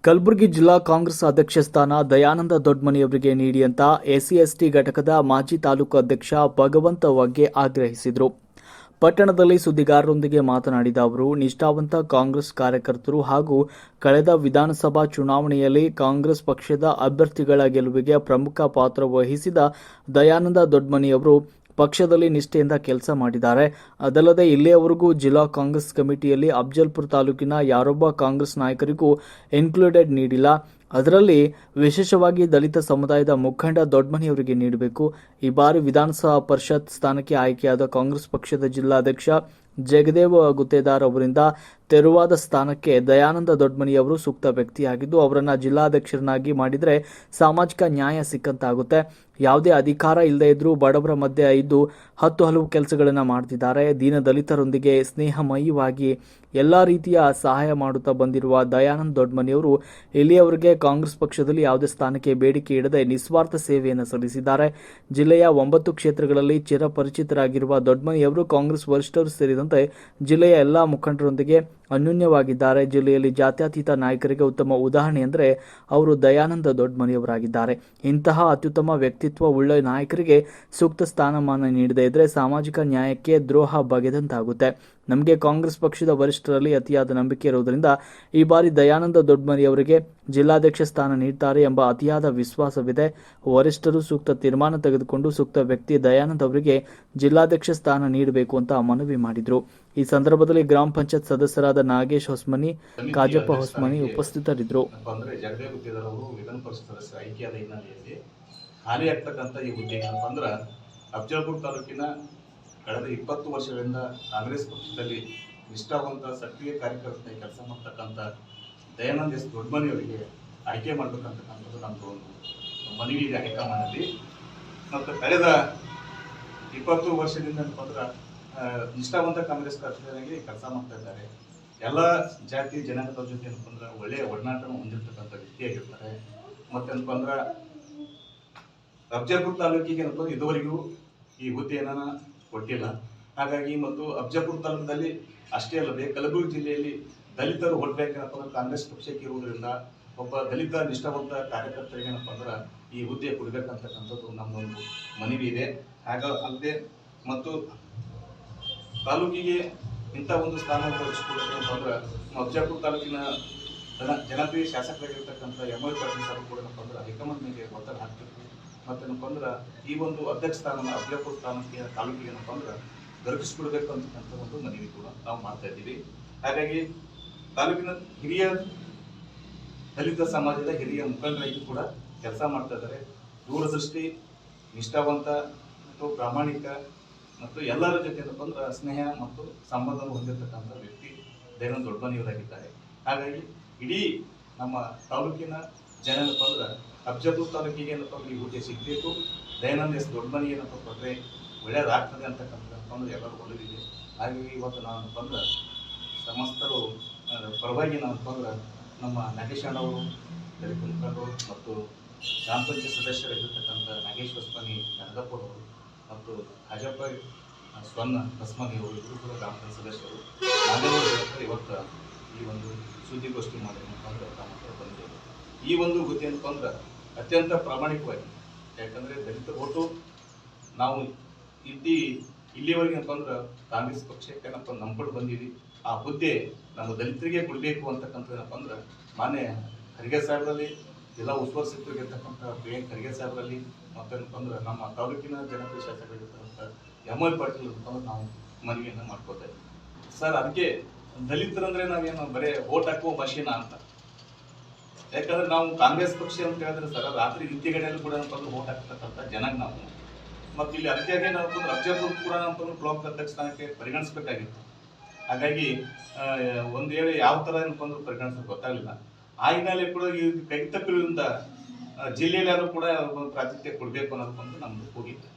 ಕಲಬುರಗಿ ಜಿಲ್ಲಾ ಕಾಂಗ್ರೆಸ್ ಅಧ್ಯಕ್ಷ ಸ್ಥಾನ ದಯಾನಂದ ದೊಡ್ಡಮನಿಯವರಿಗೆ ನೀಡಿ ಅಂತ ಎಸ್ಸಿ ಘಟಕದ ಮಾಜಿ ತಾಲೂಕು ಅಧ್ಯಕ್ಷ ಭಗವಂತ ವಗ್ಗೆ ಆಗ್ರಹಿಸಿದರು. ಪಟ್ಟಣದಲ್ಲಿ ಸುದ್ದಿಗಾರರೊಂದಿಗೆ ಮಾತನಾಡಿದ ಅವರು, ನಿಷ್ಠಾವಂತ ಕಾಂಗ್ರೆಸ್ ಕಾರ್ಯಕರ್ತರು ಹಾಗೂ ಕಳೆದ ವಿಧಾನಸಭಾ ಚುನಾವಣೆಯಲ್ಲಿ ಕಾಂಗ್ರೆಸ್ ಪಕ್ಷದ ಅಭ್ಯರ್ಥಿಗಳ ಗೆಲುವಿಗೆ ಪ್ರಮುಖ ಪಾತ್ರ ವಹಿಸಿದ ದಯಾನಂದ ದೊಡ್ಡಮನಿಯವರು ಪಕ್ಷದಲ್ಲಿ ನಿಷ್ಠೆಯಿಂದ ಕೆಲಸ ಮಾಡಿದ್ದಾರೆ. ಅದಲ್ಲದೆ ಇಲ್ಲಿಯವರೆಗೂ ಜಿಲ್ಲಾ ಕಾಂಗ್ರೆಸ್ ಕಮಿಟಿಯಲ್ಲಿ ಅಫಜಲ್ಪುರ ತಾಲೂಕಿನ ಯಾರೊಬ್ಬ ಕಾಂಗ್ರೆಸ್ ನಾಯಕರಿಗೂ ಇನ್ಕ್ಲೂಡೆಡ್ ನೀಡಿಲ್ಲ. ಅದರಲ್ಲಿ ವಿಶೇಷವಾಗಿ ದಲಿತ ಸಮುದಾಯದ ಮುಖಂಡ ದೊಡ್ಡಮನಿಯವರಿಗೆ ನೀಡಬೇಕು. ಈ ಬಾರಿ ವಿಧಾನಸಭಾ ಪರಿಷತ್ ಸ್ಥಾನಕ್ಕೆ ಆಯ್ಕೆಯಾದ ಕಾಂಗ್ರೆಸ್ ಪಕ್ಷದ ಜಿಲ್ಲಾಧ್ಯಕ್ಷ ಜಗದೇವ ಗುತ್ತೇದಾರ್ ಅವರಿಂದ ತೆರವಾದ ಸ್ಥಾನಕ್ಕೆ ದಯಾನಂದ ದೊಡ್ಡಮನಿಯವರು ಸೂಕ್ತ ವ್ಯಕ್ತಿಯಾಗಿದ್ದು, ಅವರನ್ನು ಜಿಲ್ಲಾಧ್ಯಕ್ಷರನ್ನಾಗಿ ಮಾಡಿದರೆ ಸಾಮಾಜಿಕ ನ್ಯಾಯ ಸಿಕ್ಕಂತಾಗುತ್ತೆ. ಯಾವುದೇ ಅಧಿಕಾರ ಇಲ್ಲದೇ ಇದ್ರೂ ಬಡವರ ಮಧ್ಯೆ ಇದ್ದು ಹಲವು ಕೆಲಸಗಳನ್ನು ಮಾಡ್ತಿದ್ದಾರೆ. ದೀನ ದಲಿತರೊಂದಿಗೆ ಸ್ನೇಹಮಯವಾಗಿ ಎಲ್ಲ ರೀತಿಯ ಸಹಾಯ ಮಾಡುತ್ತಾ ಬಂದಿರುವ ದಯಾನಂದ ದೊಡ್ಡಮನಿಯವರು ಇಲ್ಲಿಯವರೆಗೆ ಕಾಂಗ್ರೆಸ್ ಪಕ್ಷದಲ್ಲಿ ಯಾವುದೇ ಸ್ಥಾನಕ್ಕೆ ಬೇಡಿಕೆ ಇಡದೆ ನಿಸ್ವಾರ್ಥ ಸೇವೆಯನ್ನು ಸಲ್ಲಿಸಿದ್ದಾರೆ. ಜಿಲ್ಲೆಯ 9 ಕ್ಷೇತ್ರಗಳಲ್ಲಿ ಚಿರಪರಿಚಿತರಾಗಿರುವ ದೊಡ್ಡಮನಿಯವರು ಕಾಂಗ್ರೆಸ್ ವರಿಷ್ಠರು ಸೇರಿದಂತೆ ಜಿಲ್ಲೆಯ ಎಲ್ಲ ಮುಖಂಡರೊಂದಿಗೆ ಅನ್ಯೋನ್ಯವಾಗಿದ್ದಾರೆ. ಜಿಲ್ಲೆಯಲ್ಲಿ ಜಾತ್ಯತೀತ ನಾಯಕರಿಗೆ ಉತ್ತಮ ಉದಾಹರಣೆ ಎಂದರೆ ಅವರು ದಯಾನಂದ ದೊಡ್ಡಮನಿಯವರಾಗಿದ್ದಾರೆ. ಇಂತಹ ಅತ್ಯುತ್ತಮ ವ್ಯಕ್ತಿತ್ವ ಉಳ್ಳ ನಾಯಕರಿಗೆ ಸೂಕ್ತ ಸ್ಥಾನಮಾನ ನೀಡದೇ ಇದ್ದರೆ ಸಾಮಾಜಿಕ ನ್ಯಾಯಕ್ಕೆ ದ್ರೋಹ ಬಗೆದಂತಾಗುತ್ತೆ. ನಮಗೆ ಕಾಂಗ್ರೆಸ್ ಪಕ್ಷದ ವರಿಷ್ಠರಲ್ಲಿ ಅತಿಯಾದ ನಂಬಿಕೆ ಇರುವುದರಿಂದ ಈ ಬಾರಿ ದಯಾನಂದ ದೊಡ್ಡಮನಿಯವರಿಗೆ ಜಿಲ್ಲಾಧ್ಯಕ್ಷ ಸ್ಥಾನ ನೀಡುತ್ತಾರೆ ಎಂಬ ಅತಿಯಾದ ವಿಶ್ವಾಸವಿದೆ. ವರಿಷ್ಠರು ಸೂಕ್ತ ತೀರ್ಮಾನ ತೆಗೆದುಕೊಂಡು ಸೂಕ್ತ ವ್ಯಕ್ತಿ ದಯಾನಂದ್ ಅವರಿಗೆ ಜಿಲ್ಲಾಧ್ಯಕ್ಷ ಸ್ಥಾನ ನೀಡಬೇಕು ಅಂತ ಮನವಿ ಮಾಡಿದರು. ಈ ಸಂದರ್ಭದಲ್ಲಿ ಗ್ರಾಮ ಪಂಚಾಯತ್ ಸದಸ್ಯರಾದ ನಾಗೇಶ್ ಹೊಸ್ಮನಿ, ಕಾಜಪ್ಪ ಹೊಸ್ಮನಿ ಉಪಸ್ಥಿತರಿದ್ದರು. ಹಾಲಿ ಆಗ್ತಕ್ಕಂಥ ಈ ಹುದ್ದೆ ಏನಪ್ಪ ಅಂದ್ರೆ ಅಫಜಲ್ಪುರ ತಾಲೂಕಿನ ಕಳೆದ 20 ವರ್ಷಗಳಿಂದ ಕಾಂಗ್ರೆಸ್ ಪಕ್ಷದಲ್ಲಿ ನಿಷ್ಠಾವಂತ ಸಕ್ರಿಯ ಕಾರ್ಯಕರ್ತನಾಗಿ ಕೆಲಸ ಮಾಡ್ತಕ್ಕಂಥ ದಯಾನಂದ ಎಸ್ ದೊಡ್ಡಮನಿಯವರಿಗೆ ಆಯ್ಕೆ ಮಾಡಬೇಕಂತಕ್ಕಂಥದ್ದು ನಮ್ಮದು ಒಂದು ಮನವಿ ಇದೆ ಹೈಕಮಾಂಡ್ನಲ್ಲಿ. ಮತ್ತು ಕಳೆದ 20 ವರ್ಷದಿಂದ ಏನಪ್ಪ ಅಂದ್ರೆ ನಿಷ್ಠಾವಂತ ಕಾಂಗ್ರೆಸ್ ಕಾರ್ಯಕರ್ತರಾಗಿ ಕೆಲಸ ಮಾಡ್ತಾ ಇದ್ದಾರೆ. ಎಲ್ಲ ಜಾತಿ ಜನಾಂಗದ ಜೊತೆ ಏನಪ್ಪ ಅಂದ್ರೆ ಒಳ್ಳೆಯ ಒಡನಾಟವನ್ನು ಹೊಂದಿರತಕ್ಕಂಥ ವ್ಯಕ್ತಿಯಾಗಿರ್ತಾರೆ. ಮತ್ತೇನಪ್ಪ ಅಂದ್ರೆ ಅಫಜಲ್ಪುರ ತಾಲೂಕಿಗೆ ಏನಪ್ಪ ಇದುವರೆಗೂ ಈ ಹುದ್ದೆಯನ್ನು ಕೊಟ್ಟಿಲ್ಲ. ಹಾಗಾಗಿ ಮತ್ತು ಅಫಜಲ್ಪುರ ತಾಲೂಕಿನಲ್ಲಿ ಅಷ್ಟೇ ಅಲ್ಲದೆ ಕಲಬುರಗಿ ಜಿಲ್ಲೆಯಲ್ಲಿ ದಲಿತರು ಹೊಡ್ಬೇಕೇನಪ್ಪ ಅಂದ್ರೆ ಕಾಂಗ್ರೆಸ್ ಪಕ್ಷಕ್ಕೆ ಇರುವುದರಿಂದ ಒಬ್ಬ ದಲಿತ ನಿಷ್ಠಾವಂತ ಕಾರ್ಯಕರ್ತರಿಗೆ ಏನಪ್ಪ ಅಂದ್ರೆ ಈ ಹುದ್ದೆ ಕೊಡಬೇಕಂತಕ್ಕಂಥದ್ದು ನಮ್ಮದೊಂದು ಮನವಿ ಇದೆ. ಅಲ್ಲದೆ ಮತ್ತು ತಾಲೂಕಿಗೆ ಇಂಥ ಒಂದು ಸ್ಥಾನ ಕಲ್ಪಿಸಿಕೊಳ್ಳಬೇಕಂತ ಅಂದ್ರೆ ಅಫಜಲ್ಪುರ ತಾಲೂಕಿನ ಜನಪ್ರಿಯ ಶಾಸಕರಾಗಿರ್ತಕ್ಕಂಥ ಎಂ.ವೈ. ಪಾಟೀಲ್ ಸಾಹೇಬ್ ಕೂಡ ಏನಪ್ಪ ಅಂದ್ರೆ ಹೈಕಮಾಂಡ್ ಮೇಲೆ ಒತ್ತಡ ಹಾಕ್ಬೇಕು. ಮತ್ತೇನಪ್ಪ ಅಂದ್ರೆ ಈ ಒಂದು ಅಧ್ಯಕ್ಷ ಸ್ಥಾನ ಅಫಜಲ್ಪುರ ಸ್ಥಾನಕ್ಕೆ ತಾಲೂಕಿಗೆ ಏನಪ್ಪ ಅಂದ್ರೆ ದೊರಕಿಸಿಕೊಡ್ಬೇಕು ಅಂತಕ್ಕಂಥ ಒಂದು ಮನವಿ ಕೂಡ ನಾವು ಮಾಡ್ತಾ ಇದ್ದೀವಿ. ಹಾಗಾಗಿ ತಾಲೂಕಿನ ಹಿರಿಯ ದಲಿತ ಸಮಾಜದ ಹಿರಿಯ ಮುಖಂಡರಾಗಿ ಕೂಡ ಕೆಲಸ ಮಾಡ್ತಾ ಇದ್ದಾರೆ. ದೂರದೃಷ್ಟಿ, ನಿಷ್ಠಾವಂತ ಮತ್ತು ಪ್ರಾಮಾಣಿಕ ಮತ್ತು ಎಲ್ಲರ ಜೊತೆ ಏನಪ್ಪ ಅಂದ್ರೆ ಸ್ನೇಹ ಮತ್ತು ಸಂಬಂಧವನ್ನು ಹೊಂದಿರತಕ್ಕಂಥ ವ್ಯಕ್ತಿ ದಯಾನಂದ ದೊಡ್ಡಮನಿಯವರಾಗಿದ್ದಾರೆ. ಹಾಗಾಗಿ ಇಡೀ ನಮ್ಮ ತಾಲೂಕಿನ ಜನ ಏನಪ್ಪ ಅಂದ್ರೆ ಅಫಜಲ್ಪುರ ತಾಲೂಕಿಗೆ ಏನಪ್ಪ ಅಂದ್ರೆ ಈ ಹುದ್ದೆ ಸಿಗಬೇಕು, ದಯಾನಂದ ಎಸ್ ದೊಡ್ಡಮನಿ ಏನಪ್ಪ ಕೊಟ್ಟರೆ ಒಳ್ಳೆಯದಾಗ್ತದೆ ಅಂತಕ್ಕಂಥದ್ದು ಅಂದ್ರೆ ಎಲ್ಲರೂ ಒಲವಿದೆ. ಹಾಗಾಗಿ ಇವತ್ತು ನಾವೇನಪ್ಪ ಅಂದ್ರೆ ಸಮಸ್ತರು ಪರವಾಗಿ ನಾವೇನಪ್ಪ ಅಂದ್ರೆ ನಮ್ಮ ನಾಗೇಶ್ ಅಣ್ಣವರು, ದಲಿತ ಮುಖಂಡರು ಮತ್ತು ಗ್ರಾಮ ಪಂಚಾಯತ್ ಸದಸ್ಯರಾಗಿರ್ತಕ್ಕಂಥ ನಾಗೇಶ್ ಹೊಸ್ಮನಿ ಗಣಗಪ್ಪವರು ಮತ್ತು ಕಾಜಪ್ಪ ಸ್ವರ್ಣ ಹೊಸ್ಮನಿ ಅವರು ಇಬ್ಬರು ಕೂಡ ಗ್ರಾಮ ಪಂಚಾಯತ್ ಸದಸ್ಯರು ನಾಗೇಶ್ವರ ಇವತ್ತು ಈ ಒಂದು ಸುದ್ದಿಗೋಷ್ಠಿ ಮಾಡಿ ಏನಪ್ಪ ಅಂದ್ರೆ ತಮ್ಮ ಹತ್ರ ಬಂದಿದ್ದೇವೆ. ಈ ಒಂದು ಹುದ್ದೆ ಏನಪ್ಪ ಅಂದ್ರೆ ಅತ್ಯಂತ ಪ್ರಾಮಾಣಿಕವಾಗಿ, ಯಾಕಂದರೆ ದಲಿತ ಓಟು ನಾವು ಇಲ್ಲಿವರೆಗೆ ಏನಪ್ಪ ಅಂದ್ರೆ ಕಾಂಗ್ರೆಸ್ ಪಕ್ಷಕ್ಕೆ ಏನಪ್ಪ ನಂಬ್ಕೊಂಡು ಬಂದೀವಿ. ಆ ಹುದ್ದೆ ನಮ್ಮ ದಲಿತರಿಗೆ ಕೊಡಬೇಕು ಅಂತಕ್ಕಂಥ ಏನಪ್ಪ ಅಂದ್ರೆ ಮಾನ್ಯ ಖರ್ಗೆ ಸಾಹೇಬರಲ್ಲಿ, ಜಿಲ್ಲಾ ಉಸ್ತುವಾರಿ ಸಚಿವರಾಗಿರ್ತಕ್ಕಂಥ ಪ್ರಿಯಾಂಕ್ ಖರ್ಗೆ ಸಾಹೇಬರಲ್ಲಿ, ಮತ್ತೇನಪ್ಪ ಅಂದ್ರೆ ನಮ್ಮ ತಾಲೂಕಿನ ಜನಪ್ರಿಯ ಶಾಸಕರಾಗಿರ್ತಕ್ಕಂಥ ಎಂ.ವೈ. ಪಾಟೀಲ್ ಅಂತಂದ್ರೆ ನಾವು ಮನವಿಯನ್ನು ಮಾಡ್ಕೋತಾ ಇದ್ದೀವಿ. ಸರ್, ಅದಕ್ಕೆ ದಲಿತರಂದ್ರೆ ನಾವೇನು ಬರೀ ಓಟ್ ಹಾಕುವ ಮಷೀನ ಅಂತ. ಯಾಕಂದ್ರೆ ನಾವು ಕಾಂಗ್ರೆಸ್ ಪಕ್ಷ ಅಂತ ಹೇಳಿದ್ರೆ ಸರ್, ರಾತ್ರಿ ನಿತ್ಯಗಡೆಯಲ್ಲಿ ಕೂಡ ಏನಪ್ಪ ಓಟ್ ಹಾಕ್ತಕ್ಕಂಥ ಜನಕ್ಕೆ ನಾವು ಮತ್ತು ಇಲ್ಲಿ ಅತಿಯಾಗಿ ನಾವು ಅಫಜಲ್ಪುರ ಕೂಡ ನಾವು ಬ್ಲಾಕ್ ಅಧ್ಯಕ್ಷ ಸ್ಥಾನಕ್ಕೆ ಪರಿಗಣಿಸಬೇಕಾಗಿತ್ತು. ಹಾಗಾಗಿ ಒಂದು ವೇಳೆ ಯಾವ ಥರ ಏನಪ್ಪ ಅಂದ್ರೆ ಪರಿಗಣಿಸೋದು ಗೊತ್ತಾಗಲಿಲ್ಲ. ಆ ಹಿನ್ನೆಲೆ ಕೂಡ ಈ ಕೈತಪ್ಪಿರುವುದರಿಂದ ಜಿಲ್ಲೆಯಲ್ಲಿ ಯಾರು ಕೂಡ ಪ್ರಾತಿನಿಧ್ಯ ಕೊಡಬೇಕು ಅನ್ನೋದು ನಮ್ದು ಹೋಗಿತ್ತು.